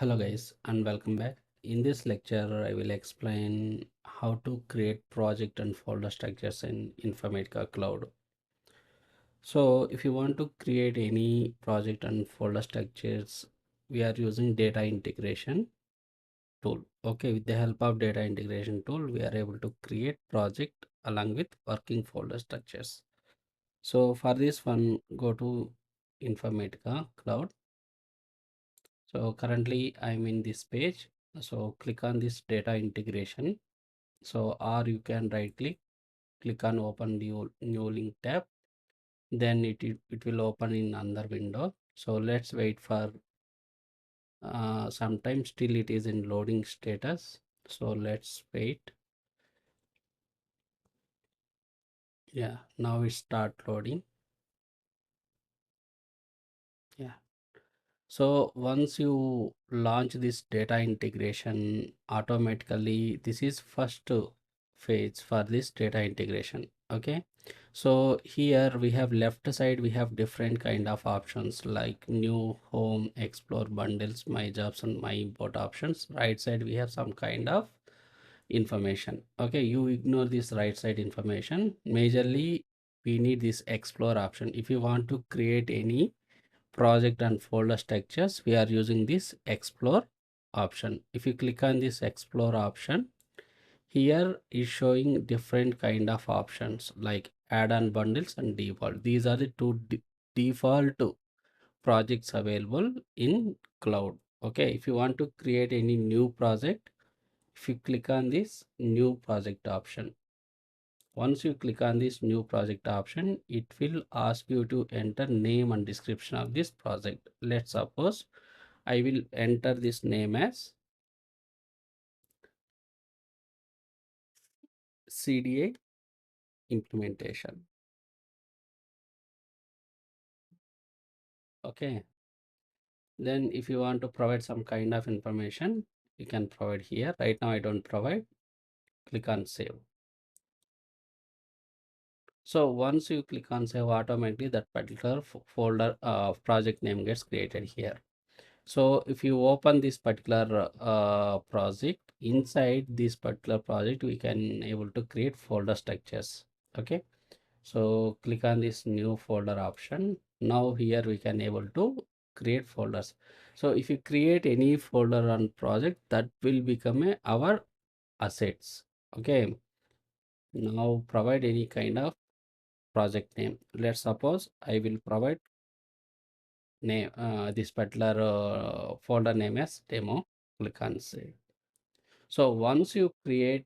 Hello guys and welcome back. In this lecture I will explain how to create project and folder structures in Informatica Cloud. So if you want to create any project and folder structures, we are using data integration tool. Okay, with the help of data integration tool we are able to create project along with working folder structures. So for this one, go to Informatica Cloud. So currently I'm in this page. So click on this data integration. So or you can right click on open new link tab. Then it will open in another window. So let's wait for sometimes still it is in loading status. So let's wait. Yeah, now it start loading. Yeah. So once you launch this data integration, automatically this is first phase for this data integration. Okay, so here we have left side, we have different kind of options like new, home, explore, bundles, my jobs and my import options. Right side we have some kind of information. Okay, you ignore this right side information. Majorly we need this explore option. If you want to create any project and folder structures, we are using this explore option. If you click on this explore option, here is showing different kind of options like add-on bundles and default. These are the two default projects available in cloud. Okay, if you want to create any new project, if you click on this new project option, once you click on this new project option, it will ask you to enter name and description of this project. Let's suppose I will enter this name as CDA implementation. Okay. Then if you want to provide some kind of information, you can provide here. Right now I don't provide. Click on save. So once you click on save, automatically that particular folder project name gets created here. So if you open this particular project, inside this particular project we can able to create folder structures. Okay, so click on this new folder option. Now here we can able to create folders. So if you create any folder on project, that will become our assets. Okay, now provide any kind of project name. Let's suppose I will provide name this particular folder name as demo. Click on save. So once you create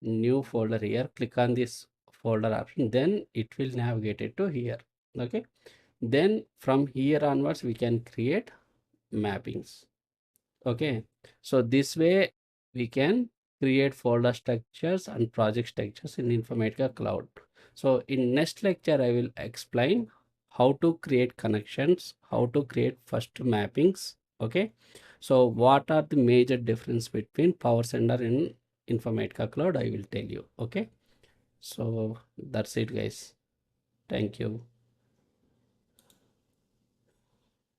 new folder here, click on this folder option, then it will navigate it to here. Okay, then from here onwards we can create mappings. Okay, so this way we can create folder structures and project structures in Informatica Cloud. So in next lecture I will explain how to create connections, how to create first mappings. Okay, so what are the major difference between Power Center and Informatica Cloud, I will tell you. Okay, so that's it guys. Thank you.